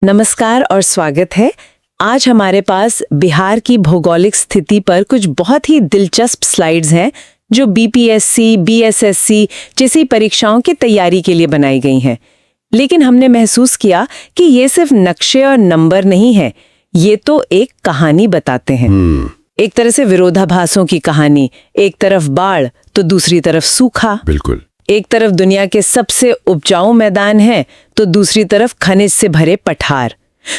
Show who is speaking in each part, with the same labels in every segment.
Speaker 1: नमस्कार और स्वागत है। आज हमारे पास बिहार की भौगोलिक स्थिति पर कुछ बहुत ही दिलचस्प स्लाइड्स हैं जो बीपीएससी, बीएसएससी जैसी परीक्षाओं की तैयारी के लिए बनाई गई हैं। लेकिन हमने महसूस किया कि ये सिर्फ नक्शे और नंबर नहीं है, ये तो एक कहानी बताते हैं। एक तरह से विरोधाभासों की कहानी, एक तरफ बाढ़ तो दूसरी तरफ सूखा।
Speaker 2: बिल्कुल।
Speaker 1: एक तरफ दुनिया के सबसे उपजाऊ मैदान है तो दूसरी तरफ खनिज से भरे पठार।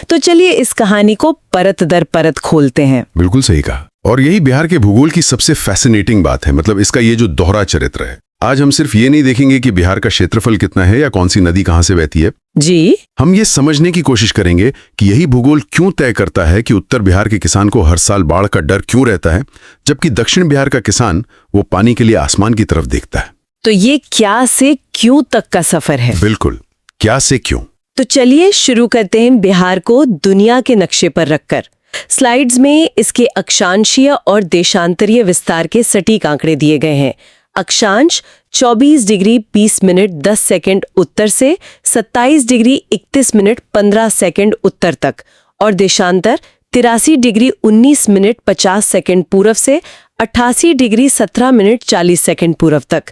Speaker 1: तो चलिए इस कहानी को परत दर परत खोलते हैं।
Speaker 2: बिल्कुल सही कहा। और यही बिहार के भूगोल की सबसे फैसिनेटिंग बात है, मतलब इसका ये जो दोहरा चरित्र है। आज हम सिर्फ ये नहीं देखेंगे कि बिहार का क्षेत्रफल कितना है या कौन सी नदी कहाँ से बहती है
Speaker 1: जी,
Speaker 2: हम ये समझने की कोशिश करेंगे कि यही भूगोल क्यों तय करता है कि उत्तर बिहार के किसान को हर साल बाढ़ का डर क्यों रहता है, जबकि दक्षिण बिहार का किसान वो पानी के लिए आसमान की तरफ देखता है।
Speaker 1: तो ये क्या से क्यों तक का सफर है।
Speaker 2: बिल्कुल, क्या से क्यों।
Speaker 1: तो चलिए शुरू करते हैं बिहार को दुनिया के नक्शे पर रखकर। स्लाइड्स में इसके अक्षांशीय और देशांतरीय विस्तार के सटीक आंकड़े दिए गए हैं। अक्षांश 24 डिग्री 20 मिनट 10 सेकंड उत्तर से 27 डिग्री 31 मिनट 15 सेकंड उत्तर तक, और देशांतर 83 डिग्री 19 मिनट 50 सेकंड पूर्व से 88 डिग्री 17 मिनट 40 सेकंड पूर्व तक।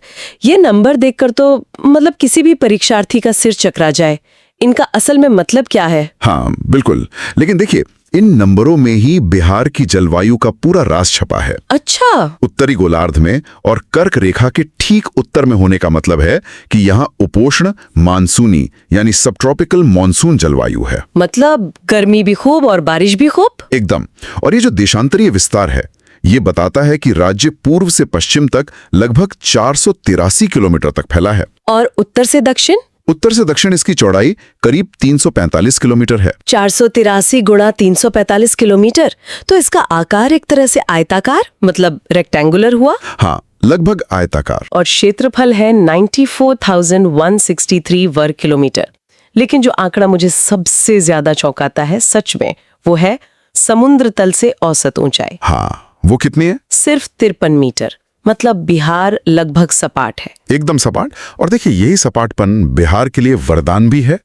Speaker 1: ये नंबर देखकर तो मतलब किसी भी परीक्षार्थी का सिर चकरा जाए। इनका असल में मतलब क्या है?
Speaker 2: हाँ बिल्कुल, लेकिन देखिए इन नंबरों में ही बिहार की जलवायु का पूरा राज छपा है।
Speaker 1: अच्छा।
Speaker 2: उत्तरी गोलार्ध में और कर्क रेखा के ठीक उत्तर में होने का मतलब है कि यहाँ उपोष्ण मानसूनी यानी सब ट्रॉपिकल मानसून जलवायु है। मतलब
Speaker 1: गर्मी भी खूब और बारिश भी खूब।
Speaker 2: एकदम। और ये जो देशांतरीय विस्तार है ये बताता है कि राज्य पूर्व से पश्चिम तक लगभग 483 किलोमीटर तक फैला है।
Speaker 1: और उत्तर से दक्षिण?
Speaker 2: उत्तर से दक्षिण इसकी चौड़ाई करीब 345 किलोमीटर है।
Speaker 1: 483 गुणा 345 किलोमीटर, तो इसका आकार एक तरह से आयताकार मतलब रेक्टेंगुलर हुआ।
Speaker 2: हाँ, लगभग आयताकार।
Speaker 1: और क्षेत्रफल है 94,163 वर्ग किलोमीटर। लेकिन जो आंकड़ा मुझे सबसे ज्यादा चौंकाता है सच में, वो है समुद्र तल से औसत ऊंचाई।
Speaker 2: हाँ, वो कितनी है?
Speaker 1: सिर्फ 53 मीटर। मतलब बिहार लगभग सपाट है।
Speaker 2: एकदम सपाट। और देखिए यही सपाटपन बिहार के लिए वरदान भी है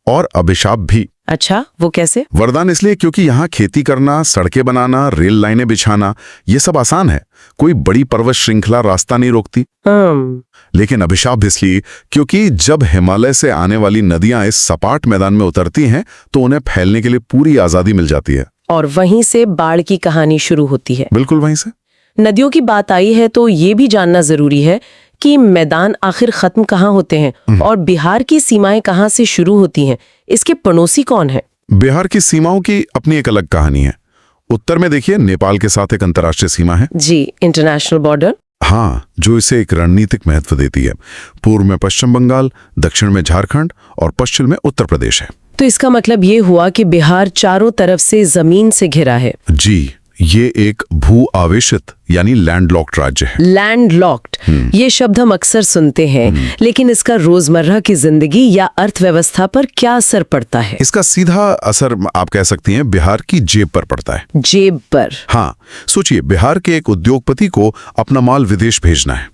Speaker 2: और अभिशाप भी।
Speaker 1: अच्छा, वो कैसे?
Speaker 2: वरदान इसलिए क्योंकि यहाँ खेती करना, सड़कें बनाना, रेल लाइनें बिछाना ये सब आसान है, कोई बड़ी पर्वत श्रृंखला रास्ता नहीं रोकती। लेकिन अभिशाप इसलिए क्योंकि जब हिमालय से आने वाली नदियां इस सपाट मैदान में उतरती हैं तो उन्हें फैलने के लिए पूरी आजादी मिल जाती है। और
Speaker 1: वहीं से बाढ़ की कहानी शुरू होती है।
Speaker 2: बिल्कुल वहीं से।
Speaker 1: नदियों की बात आई है तो ये भी जानना जरूरी है कि मैदान आखिर खत्म कहाँ होते हैं और बिहार की सीमाएं कहाँ से शुरू होती हैं। इसके पड़ोसी कौन है?
Speaker 2: बिहार की सीमाओं की अपनी एक अलग कहानी है। उत्तर में देखिए नेपाल के साथ एक अंतर्राष्ट्रीय सीमा है।
Speaker 1: जी, इंटरनेशनल बॉर्डर।
Speaker 2: हाँ, जो इसे एक रणनीतिक महत्व देती है। पूर्व में पश्चिम बंगाल, दक्षिण में झारखंड और पश्चिम में उत्तर प्रदेश है।
Speaker 1: तो इसका मतलब ये हुआ कि बिहार चारों तरफ से जमीन से घिरा है।
Speaker 2: जी, ये एक भू आवेशित यानी लैंडलॉक्ड राज्य है।
Speaker 1: लैंडलॉक्ड, ये शब्द हम अक्सर सुनते हैं, लेकिन इसका रोजमर्रा की जिंदगी या अर्थव्यवस्था पर क्या असर पड़ता है?
Speaker 2: इसका सीधा असर आप कह सकती हैं बिहार की जेब पर पड़ता है।
Speaker 1: जेब पर?
Speaker 2: हाँ, सोचिए बिहार के एक उद्योगपति को अपना माल विदेश भेजना है।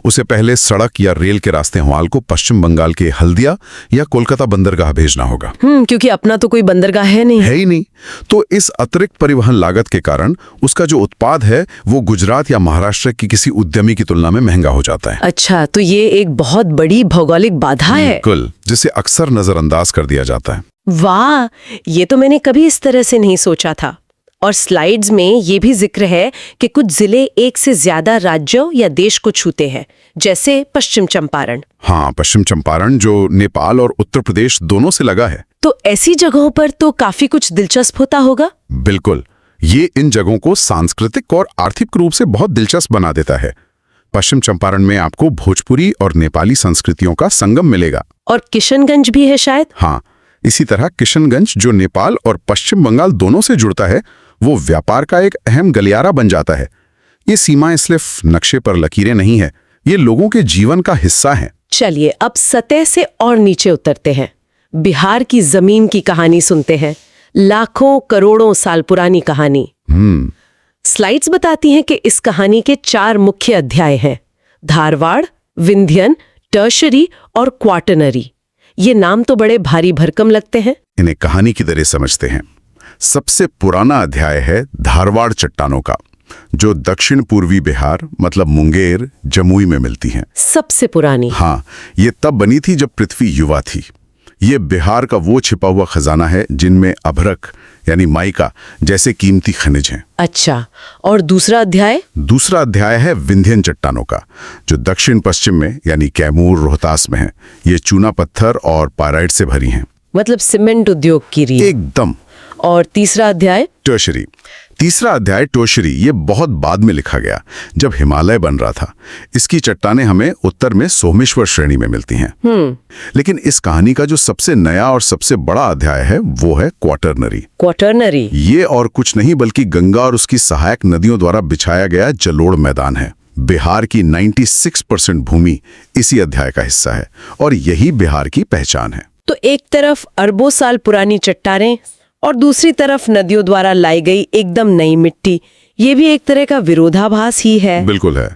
Speaker 2: उसे पहले सड़क या रेल के रास्ते माल को पश्चिम बंगाल के हल्दिया या कोलकाता बंदरगाह भेजना होगा।
Speaker 1: क्योंकि अपना तो कोई बंदरगाह है ही
Speaker 2: नहीं। तो इस अतिरिक्त परिवहन लागत के कारण उसका जो उत्पाद है वो गुजरात या महाराष्ट्र की किसी उद्यमी की तुलना में महंगा हो जाता है।
Speaker 1: अच्छा, तो ये एक बहुत बड़ी भौगोलिक बाधा है।
Speaker 2: बिल्कुल, जिसे अक्सर नजरअंदाज कर दिया जाता है।
Speaker 1: वाह, ये तो मैंने कभी इस तरह से नहीं सोचा था। और स्लाइड्स में ये भी जिक्र है कि कुछ जिले एक से ज्यादा राज्यों या देश को छूते हैं, जैसे पश्चिम चंपारण।
Speaker 2: हाँ, पश्चिम चंपारण जो नेपाल और उत्तर प्रदेश दोनों से लगा है।
Speaker 1: तो ऐसी जगहों पर तो काफी कुछ दिलचस्प होता होगा।
Speaker 2: बिल्कुल, ये इन जगहों को सांस्कृतिक और आर्थिक रूप से बहुत दिलचस्प बना देता है। पश्चिम चंपारण में आपको भोजपुरी और नेपाली संस्कृतियों का संगम मिलेगा।
Speaker 1: और किशनगंज भी है शायद।
Speaker 2: हाँ, इसी तरह किशनगंज जो नेपाल और पश्चिम बंगाल दोनों से जुड़ता है वो व्यापार का एक अहम गलियारा बन जाता है। ये सीमाएं सिर्फ नक्शे पर लकीरें नहीं है, ये लोगों के जीवन का हिस्सा है।
Speaker 1: चलिए अब सतह से और नीचे उतरते हैं, बिहार की जमीन की कहानी सुनते हैं। लाखों करोड़ों साल पुरानी कहानी। स्लाइड्स बताती हैं कि इस कहानी के 4 मुख्य अध्याय हैं: धारवाड़, विंध्यन, टर्शरी और क्वाटरनरी। ये नाम तो बड़े भारी भरकम लगते हैं।
Speaker 2: इन्हें कहानी की तरह समझते हैं। सबसे पुराना अध्याय है धारवाड़ चट्टानों का, जो दक्षिण पूर्वी बिहार मतलब मुंगेर, जमुई में मिलती हैं।
Speaker 1: सबसे पुरानी?
Speaker 2: हाँ, ये तब बनी थी जब पृथ्वी युवा थी। ये बिहार का वो छिपा हुआ खजाना है जिनमें अभ्रक यानी माइका जैसे कीमती खनिज हैं।
Speaker 1: अच्छा, और दूसरा अध्याय?
Speaker 2: दूसरा अध्याय है विंध्यन चट्टानों का, जो दक्षिण पश्चिम में यानी कैमूर, रोहतास में है। ये चूना पत्थर और पायराइट से भरी हैं।
Speaker 1: मतलब सीमेंट उद्योग की रीढ़।
Speaker 2: एकदम।
Speaker 1: और तीसरा अध्याय?
Speaker 2: टर्शरी। तीसरा अध्याय टोशरी, ये बहुत बाद में लिखा गया, जब हिमालय बन रहा था। इसकी चट्टानें हमें उत्तर में सोमेश्वर श्रेणी में मिलती हैं। लेकिन इस कहानी का जो सबसे नया और सबसे बड़ा अध्याय है वो है क्वाटरनरी।
Speaker 1: क्वाटरनरी? ये
Speaker 2: और कुछ नहीं बल्कि गंगा और उसकी सहायक नदियों द्वारा बिछाया गया जलोढ़ मैदान है। बिहार की 96% भूमि इसी अध्याय का हिस्सा है और यही बिहार की पहचान है।
Speaker 1: तो एक तरफ अरबों साल पुरानी चट्टानें और दूसरी तरफ नदियों द्वारा लाई गई एकदम नई मिट्टी, ये भी एक तरह का विरोधाभास ही है।
Speaker 2: बिल्कुल है।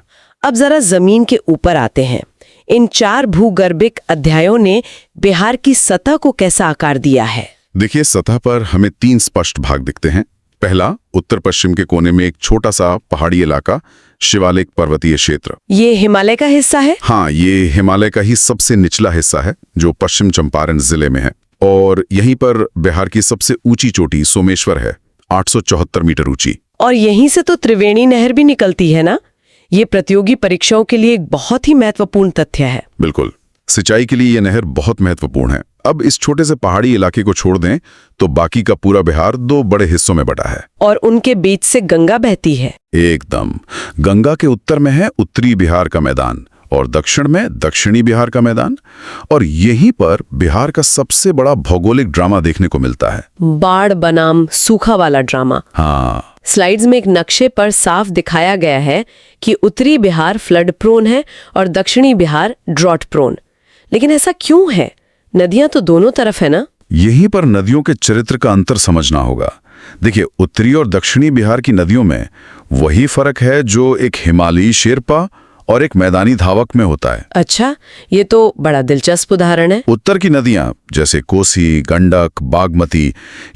Speaker 1: अब जरा जमीन के ऊपर आते हैं। इन 4 भूगर्भिक अध्यायों ने बिहार की सतह को कैसा आकार दिया है?
Speaker 2: देखिए, सतह पर हमें 3 स्पष्ट भाग दिखते हैं। पहला, उत्तर पश्चिम के कोने में एक छोटा सा पहाड़ी इलाका, शिवालिक पर्वतीय क्षेत्र।
Speaker 1: ये हिमालय का हिस्सा है?
Speaker 2: हाँ, ये हिमालय का ही सबसे निचला हिस्सा है, जो पश्चिम चंपारण जिले में है। और यहीं पर बिहार की सबसे ऊंची चोटी सोमेश्वर है, 874 मीटर ऊंची।
Speaker 1: और यहीं से तो त्रिवेणी नहर भी निकलती है ना? ये प्रतियोगी परीक्षाओं के लिए एक बहुत ही महत्वपूर्ण तथ्य है।
Speaker 2: बिल्कुल, सिंचाई के लिए ये नहर बहुत महत्वपूर्ण है। अब इस छोटे से पहाड़ी इलाके को छोड़ दें तो बाकी का पूरा बिहार 2 बड़े हिस्सों में बटा है।
Speaker 1: और उनके बीच से गंगा बहती है।
Speaker 2: एकदम। गंगा के उत्तर में है उत्तरी बिहार का मैदान और दक्षिण में दक्षिणी बिहार का मैदान। और यहीं पर बिहार का सबसे बड़ा भौगोलिक ड्रामा देखने को मिलता है,
Speaker 1: बाढ़ बनाम सूखा वाला ड्रामा।
Speaker 2: हाँ।
Speaker 1: स्लाइड्स में एक नक्शे पर साफ दिखाया गया है कि उत्तरी बिहार फ्लड प्रोन है और दक्षिणी बिहार ड्रॉट प्रोन। लेकिन ऐसा क्यों है? नदियां तो दोनों तरफ है ना?
Speaker 2: यहीं पर नदियों के चरित्र का अंतर समझना होगा। देखिए, उत्तरी और दक्षिणी बिहार की नदियों में वही फर्क है जो एक हिमालयी शेरपा और एक मैदानी धावक में होता है।
Speaker 1: अच्छा, ये तो बड़ा दिलचस्प उदाहरण है।
Speaker 2: उत्तर की नदियां जैसे कोसी, गंडक, बागमती,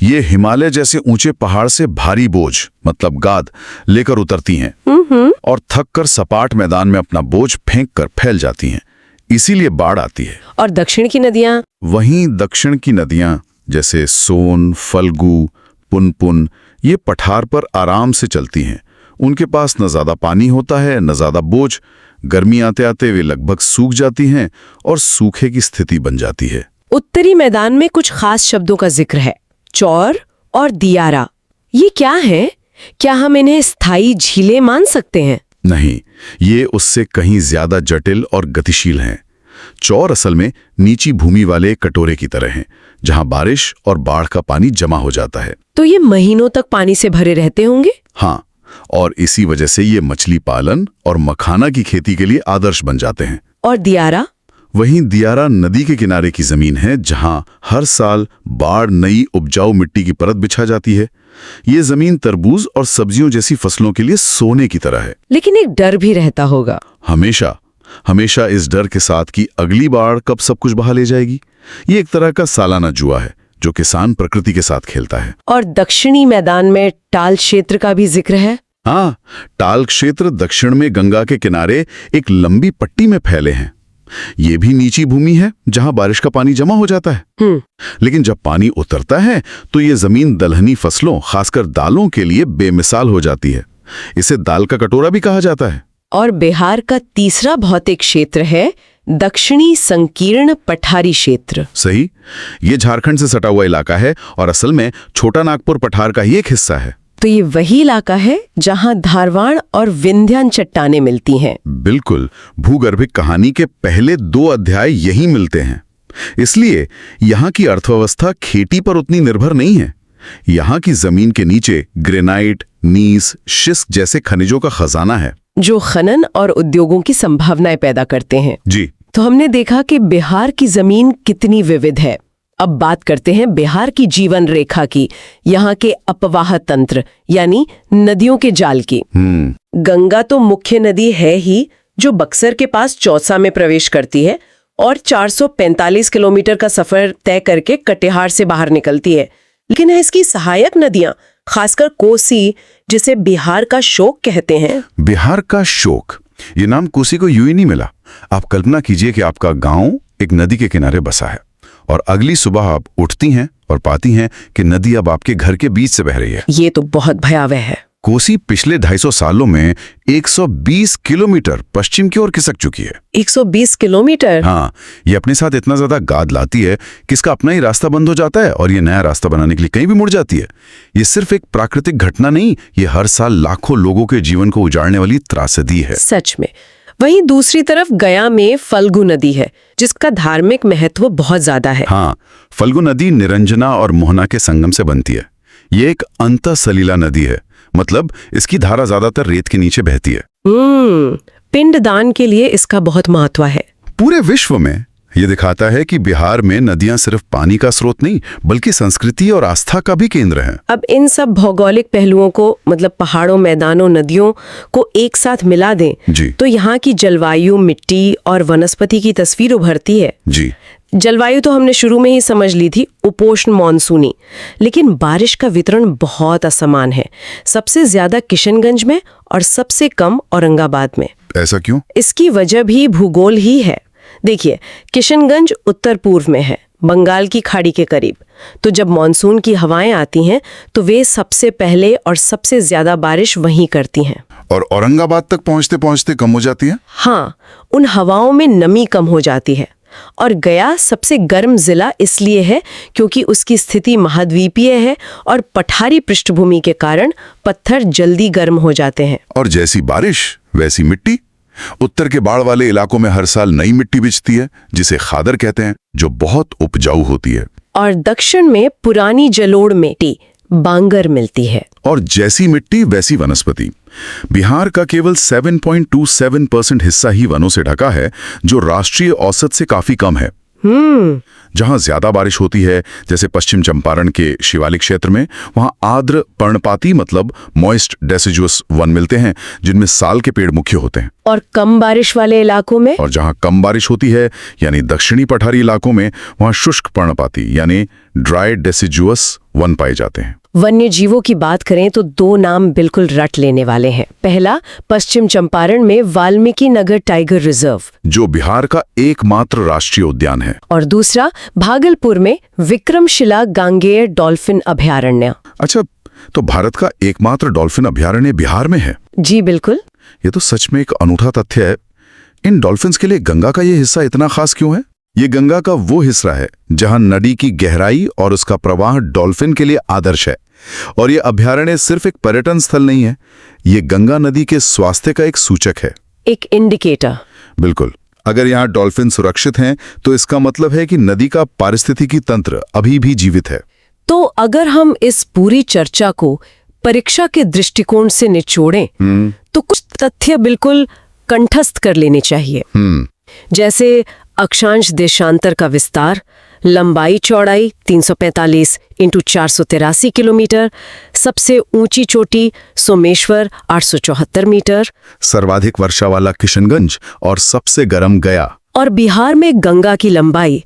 Speaker 2: ये हिमालय जैसे ऊंचे पहाड़ से भारी बोझ मतलब गाद लेकर उतरती हैं और थककर सपाट मैदान में अपना बोझ फेंक कर फैल जाती हैं। इसीलिए बाढ़ आती है।
Speaker 1: और दक्षिण की नदियां?
Speaker 2: वहीं दक्षिण की नदियां जैसे सोन, फल्गु, पुनपुन, ये पठार पर आराम से चलती हैं। उनके पास न ज्यादा पानी होता है न ज्यादा बोझ। गर्मी आते आते वे लगभग सूख जाती हैं और सूखे की स्थिति बन जाती है।
Speaker 1: उत्तरी मैदान में कुछ खास शब्दों का जिक्र है, चौर और दियारा। ये क्या है? क्या हम इन्हें स्थायी झीलें मान सकते हैं?
Speaker 2: नहीं, ये उससे कहीं ज्यादा जटिल और गतिशील हैं। चौर असल में नीची भूमि वाले कटोरे की तरह हैं, जहां बारिश और बाढ़ का पानी जमा हो जाता है।
Speaker 1: तो ये महीनों तक पानी से भरे रहते होंगे?
Speaker 2: हाँ, और इसी वजह से ये मछली पालन और मखाना की खेती के लिए आदर्श बन जाते हैं।
Speaker 1: और दियारा?
Speaker 2: वहीं दियारा नदी के किनारे की जमीन है, जहां हर साल बाढ़ नई उपजाऊ मिट्टी की परत बिछा जाती है। ये जमीन तरबूज और सब्जियों जैसी फसलों के लिए सोने की तरह है।
Speaker 1: लेकिन एक डर भी रहता होगा।
Speaker 2: हमेशा हमेशा इस डर के साथ कि अगली बाढ़ कब सब कुछ बहा ले जाएगी। ये एक तरह का सालाना जुआ है जो किसान प्रकृति के साथ खेलता है।
Speaker 1: और दक्षिणी मैदान में टाल क्षेत्र का भी जिक्र है।
Speaker 2: हाँ, टाल क्षेत्र दक्षिण में गंगा के किनारे एक लंबी पट्टी में फैले हैं। ये भी नीची भूमि है जहां बारिश का पानी जमा हो जाता है। लेकिन जब पानी उतरता है तो ये जमीन दलहनी फसलों, खासकर दालों के लिए बेमिसाल हो जाती है। इसे दाल का कटोरा भी कहा जाता है।
Speaker 1: और बिहार का तीसरा भौतिक क्षेत्र है दक्षिणी संकीर्ण पठारी क्षेत्र।
Speaker 2: सही, ये झारखंड से सटा हुआ इलाका है और असल में छोटा नागपुर पठार का ही एक हिस्सा है।
Speaker 1: तो ये वही इलाका है जहां धारवाड़ और विंध्यान चट्टानें मिलती हैं।
Speaker 2: बिल्कुल, भूगर्भिक कहानी के पहले 2 अध्याय यही मिलते हैं। इसलिए यहाँ की अर्थव्यवस्था खेती पर उतनी निर्भर नहीं है। यहाँ की जमीन के नीचे ग्रेनाइट, नीस, शिस्क जैसे खनिजों का खजाना है,
Speaker 1: जो खनन और उद्योगों की संभावनाएं पैदा करते हैं।
Speaker 2: जी।
Speaker 1: तो हमने देखा कि बिहार की जमीन कितनी विविध है। अब बात करते हैं बिहार की जीवन रेखा की, यहाँ के अपवाह तंत्र यानी नदियों के जाल की। गंगा तो मुख्य नदी है ही, जो बक्सर के पास चौसा में प्रवेश करती है। और 445 किलोमीटर का सफर तय करके कटिहार से बाहर निकलती है। लेकिन है इसकी सहायक नदियां, खासकर कोसी, जिसे बिहार का शोक कहते हैं।
Speaker 2: बिहार का शोक, ये नाम कोसी को यूं ही नहीं मिला। आप कल्पना कीजिए कि आपका गांव एक नदी के किनारे बसा है और अगली सुबह आप उठती हैं और पाती हैं कि नदी अब आपके घर के बीच से बह रही है।
Speaker 1: ये तो बहुत भयावह है।
Speaker 2: कोसी पिछले 250 सालों में 120 किलोमीटर पश्चिम की ओर खिसक चुकी है।
Speaker 1: 120 किलोमीटर?
Speaker 2: हाँ, ये अपने साथ इतना ज्यादा गाद लाती है कि इसका अपना ही रास्ता बंद हो जाता है और ये नया रास्ता बनाने के लिए कहीं भी मुड़ जाती है। ये सिर्फ एक प्राकृतिक घटना नहीं, ये हर साल लाखों लोगों के जीवन को उजाड़ने वाली त्रासदी है।
Speaker 1: सच में। वहीं दूसरी तरफ गया में फल्गु नदी है, जिसका धार्मिक महत्व बहुत ज्यादा है।
Speaker 2: हाँ, फल्गु नदी निरंजना और मोहना के संगम से बनती है। ये एक अंतःसलीला नदी है, मतलब इसकी धारा ज्यादातर रेत के नीचे बहती है।
Speaker 1: पिंडदान के लिए इसका बहुत महत्व है।
Speaker 2: पूरे विश्व में ये दिखाता है कि बिहार में नदियां सिर्फ पानी का स्रोत नहीं, बल्कि संस्कृति और आस्था का भी केंद्र हैं।
Speaker 1: अब इन सब भौगोलिक पहलुओं को, मतलब पहाड़ों, मैदानों, नदियों को एक साथ मिला दें
Speaker 2: जी।
Speaker 1: तो यहाँ की जलवायु, मिट्टी और वनस्पति की तस्वीर उभरती है।
Speaker 2: जी।
Speaker 1: जलवायु तो हमने शुरू में ही समझ ली थी, उपोष्ण मानसूनी, लेकिन बारिश का वितरण बहुत असमान है। सबसे ज्यादा किशनगंज में और सबसे कम औरंगाबाद में।
Speaker 2: ऐसा क्यों?
Speaker 1: इसकी वजह भी भूगोल ही है। देखिए, किशनगंज उत्तर पूर्व में है, बंगाल की खाड़ी के करीब। तो जब मानसून की हवाएं आती हैं तो वे सबसे पहले और सबसे ज्यादा बारिश वहीं करती हैं।
Speaker 2: और औरंगाबाद तक पहुंचते पहुंचते कम हो जाती है?
Speaker 1: हाँ, उन हवाओं में नमी कम हो जाती है। और गया सबसे गर्म जिला इसलिए है क्योंकि उसकी स्थिति महाद्वीपीय है और पठारी पृष्ठभूमि के कारण पत्थर जल्दी गर्म हो जाते हैं।
Speaker 2: और जैसी बारिश वैसी मिट्टी। उत्तर के बाढ़ वाले इलाकों में हर साल नई मिट्टी बिछती है, जिसे खादर कहते हैं, जो बहुत उपजाऊ होती है। और
Speaker 1: दक्षिण में पुरानी जलोढ़ मिट्टी, बांगर, मिलती है।
Speaker 2: और जैसी मिट्टी वैसी वनस्पति। बिहार का केवल 7.27% हिस्सा ही वनों से ढका है, जो राष्ट्रीय औसत से काफी कम है। जहां ज्यादा बारिश होती है, जैसे पश्चिम चंपारण के शिवालिक क्षेत्र में, वहां आर्द्र पर्णपाती, मतलब मॉइस्ट डेसिजुअस वन मिलते हैं, जिनमें साल के पेड़ मुख्य होते हैं।
Speaker 1: और कम बारिश वाले इलाकों में? और
Speaker 2: जहां कम बारिश होती है, यानी दक्षिणी पठारी इलाकों में, वहां शुष्क पर्णपाती यानी ड्राई डेसिजुअस वन पाए जाते हैं।
Speaker 1: वन्य जीवों की बात करें तो दो नाम बिल्कुल रट लेने वाले हैं। पहला, पश्चिम चंपारण में वाल्मीकि नगर टाइगर रिजर्व, जो
Speaker 2: बिहार का एकमात्र राष्ट्रीय उद्यान है।
Speaker 1: और दूसरा, भागलपुर में विक्रमशिला गांगेय डॉल्फिन अभयारण्य।
Speaker 2: अच्छा, तो भारत का एकमात्र डॉल्फिन अभयारण्य बिहार में है?
Speaker 1: जी बिल्कुल।
Speaker 2: ये तो सच में एक अनूठा तथ्य है। इन डॉल्फिन्स के लिए गंगा का ये हिस्सा इतना खास क्यों है? ये गंगा का वो हिस्सा है जहां नदी की गहराई और उसका प्रवाह डॉल्फिन के लिए आदर्श है। और ये अभयारण्य सिर्फ एक पर्यटन स्थल नहीं है, ये गंगा नदी के स्वास्थ्य का एक सूचक है,
Speaker 1: एक इंडिकेटर।
Speaker 2: बिल्कुल। अगर यहाँ डॉल्फिन सुरक्षित हैं, तो इसका मतलब है कि नदी का पारिस्थितिकी तंत्र अभी भी जीवित है।
Speaker 1: तो अगर हम इस पूरी चर्चा को परीक्षा के दृष्टिकोण से निचोड़ें, तो कुछ तथ्य बिल्कुल कंठस्थ कर लेने चाहिए। जैसे अक्षांश देशांतर का विस्तार, लंबाई चौड़ाई 345 × 483 किलोमीटर, सबसे ऊंची चोटी सोमेश्वर 874 मीटर,
Speaker 2: सर्वाधिक वर्षा वाला किशनगंज और सबसे गर्म गया।
Speaker 1: और बिहार में गंगा की लंबाई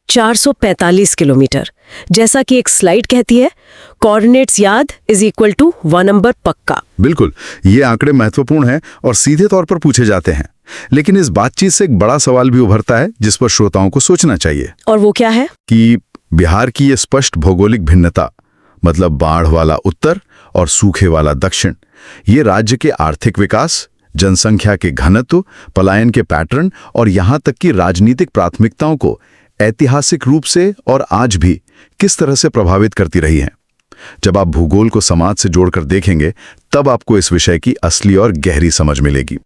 Speaker 1: 445 किलोमीटर। जैसा कि एक स्लाइड कहती है, कोऑर्डिनेट्स याद = 1 नंबर पक्का।
Speaker 2: बिल्कुल, ये आंकड़े महत्वपूर्ण हैं और सीधे तौर पर पूछे जाते हैं। लेकिन इस बातचीत से एक बड़ा सवाल भी उभरता है, जिस पर श्रोताओं को सोचना चाहिए।
Speaker 1: और वो क्या है?
Speaker 2: कि बिहार की ये स्पष्ट भौगोलिक भिन्नता, मतलब बाढ़ वाला उत्तर और सूखे वाला दक्षिण, ये राज्य के आर्थिक विकास, जनसंख्या के घनत्व, पलायन के पैटर्न और यहाँ तक कि राजनीतिक प्राथमिकताओं को ऐतिहासिक रूप से और आज भी किस तरह से प्रभावित करती रही हैं। जब आप भूगोल को समाज से जोड़कर देखेंगे, तब आपको इस विषय की असली और गहरी समझ मिलेगी।